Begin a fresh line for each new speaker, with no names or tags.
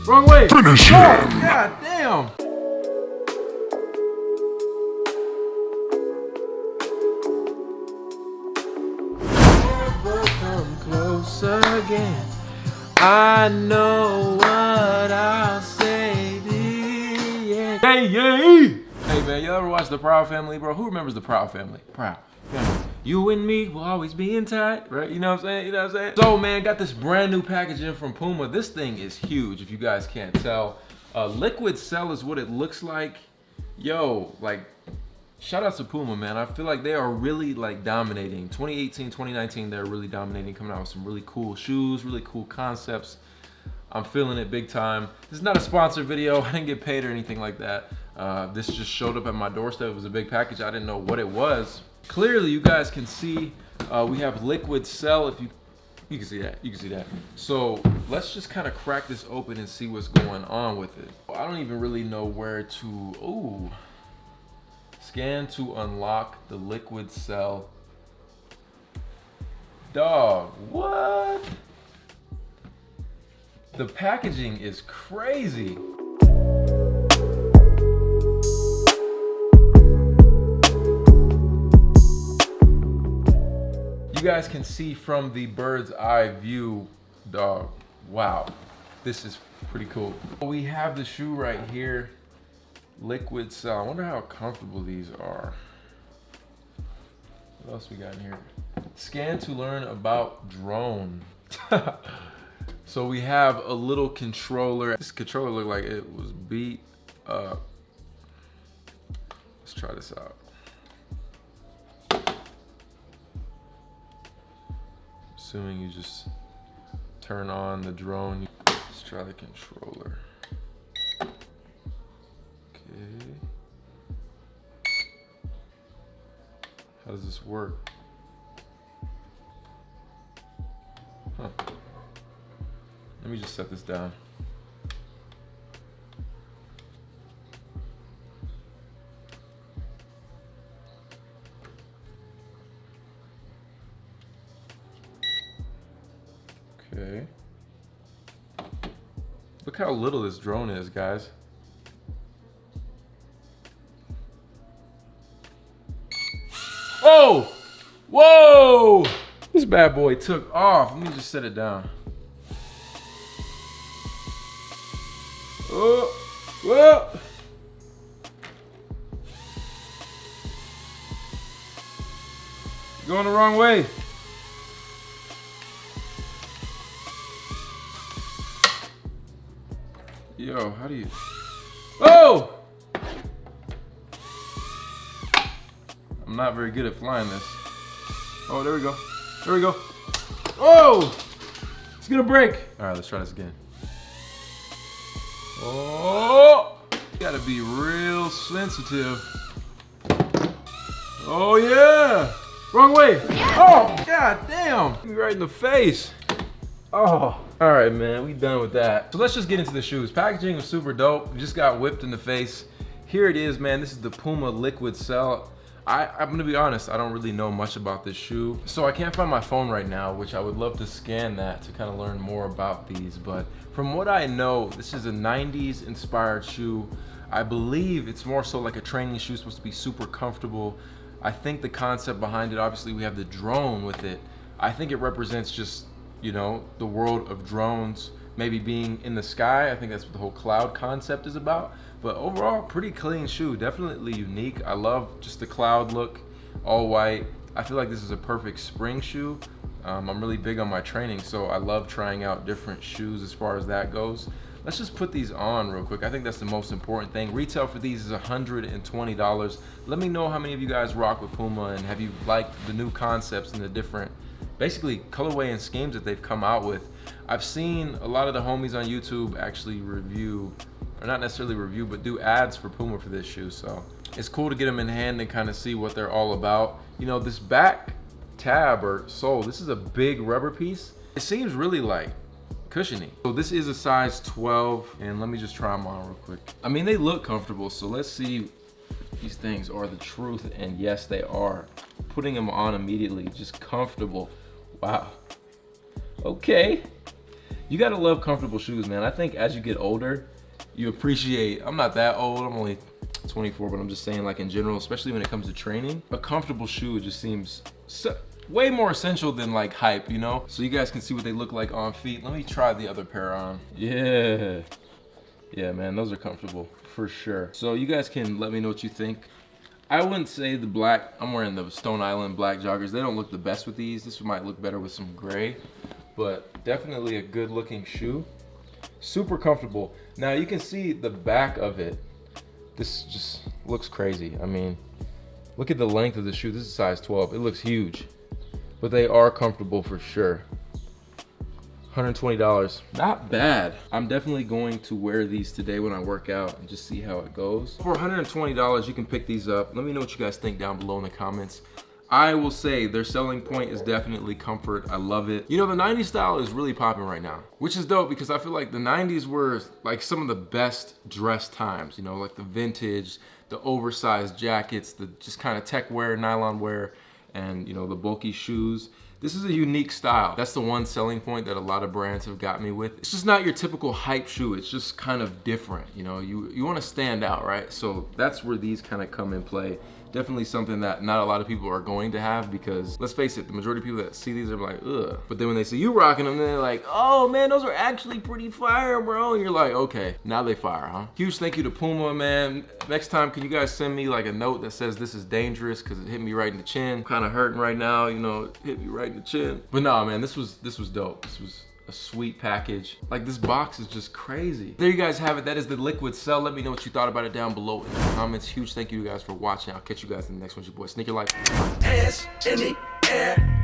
Wrong way.
Finish him.
Oh, God damn. Never come close again. I know what I'll say to you. Hey man, you ever watch The Proud Family, bro? Who remembers The Proud Family? Proud Family. You and me will always be in tight, right? You know what I'm saying? You know what I'm saying? So man, got this brand new packaging from Puma. This thing is huge, if you guys can't tell. Liquid cell is what it looks like. Yo, like, shout out to Puma, man. I feel like they are really like dominating. 2018, 2019, they're really dominating, coming out with some really cool shoes, really cool concepts. I'm feeling it big time. This is not a sponsored video. I didn't get paid or anything like that. This just showed up at my doorstep. It was a big package. I didn't know what it was. Clearly, you guys can see we have liquid cell. If you can see that, you can see that. So let's just kind of crack this open and see what's going on with it. I don't even really know where to. Ooh. Scan to unlock the liquid cell. Dog, what? The packaging is crazy. You guys can see from the bird's eye view, dog. Wow, this is pretty cool. We have the shoe right here. Liquid cell. I wonder how comfortable these are. What else we got in here? Scan to learn about drone. So we have a little controller. This controller looked like it was beat up. Let's try this out. Assuming you just turn on the drone. Let's try the controller. How does this work? Huh. Let me just set this down. Okay. Look how little this drone is, guys. Oh! Whoa! This bad boy took off. Let me just set it down. Oh! Well! Going the wrong way. Yo, how do you... Oh! I'm not very good at flying this. Oh, there we go. There we go. Oh! It's gonna break. All right, let's try this again. Oh! You gotta be real sensitive. Oh yeah! Wrong way. Oh, god damn! Me right in the face. Oh. All right, man, we done with that. So let's just get into the shoes. Packaging was super dope. We just got whipped in the face. Here it is, man. This is the Puma Liquid Cell. I'm gonna be honest, I don't really know much about this shoe. So I can't find my phone right now, which I would love to scan that to kind of learn more about these. But from what I know, this is a 90s inspired shoe. I believe it's more so like a training shoe, supposed to be super comfortable. I think the concept behind it, obviously we have the drone with it. I think it represents just, you know, the world of drones, maybe being in the sky. I think that's what the whole cloud concept is about. But overall, pretty clean shoe, definitely unique. I love just the cloud look, all white. I feel like this is a perfect spring shoe. I'm really big on my training, so I love trying out different shoes as far as that goes. Let's just put these on real quick. I think that's the most important thing. Retail for these is $120. Let me know how many of you guys rock with Puma, and have you liked the new concepts and the different, basically, colorway and schemes that they've come out with. I've seen a lot of the homies on YouTube actually review, or not necessarily review, but do ads for Puma for this shoe. So it's cool to get them in hand and kind of see what they're all about. You know, this back tab or sole, this is a big rubber piece. It seems really light, cushiony. So this is a size 12, and let me just try them on real quick. I mean, they look comfortable, so let's see if these things are the truth. And yes, they are. Putting them on immediately, just comfortable. Wow. Okay. You gotta love comfortable shoes, man. I think as you get older, you appreciate, I'm not that old, I'm only 24, but I'm just saying, like in general, especially when it comes to training, a comfortable shoe just seems way more essential than like hype, you know? So you guys can see what they look like on feet. Let me try the other pair on. Yeah. Yeah, man, those are comfortable for sure. So you guys can let me know what you think. I wouldn't say the black, I'm wearing the Stone Island black joggers. They don't look the best with these. This might look better with some gray, but definitely a good looking shoe. Super comfortable. Now you can see the back of it. This just looks crazy. I mean, look at the length of the shoe. This is size 12. It looks huge, but they are comfortable for sure. $120, not bad. I'm definitely going to wear these today when I work out and just see how it goes. For $120, you can pick these up. Let me know what you guys think down below in the comments. I will say their selling point is definitely comfort. I love it. You know, the 90s style is really popping right now, which is dope because I feel like the 90s were like some of the best dress times, you know, like the vintage, the oversized jackets, the just kind of tech wear, nylon wear, and you know, the bulky shoes. This is a unique style. That's the one selling point that a lot of brands have got me with. It's just not your typical hype shoe. It's just kind of different, you know? You want to stand out, right? So that's where these kind of come in play. Definitely something that not a lot of people are going to have because, let's face it, the majority of people that see these are like, ugh. But then when they see you rocking them, they're like, oh man, those are actually pretty fire, bro. And you're like, okay, now they fire, huh? Huge thank you to Puma, man. Next time, can you guys send me like a note that says this is dangerous because it hit me right in the chin. I'm kind of hurting right now, you know, it hit me right in the chin. But nah, man, this was dope. This was a sweet package. Like, this box is just crazy. There you guys have it. That is the Liquid Cell. Let me know what you thought about it down below in the comments. Huge thank you guys for watching. I'll catch you guys in the next one. It's your boy ASneakerLife.
Hands in the air.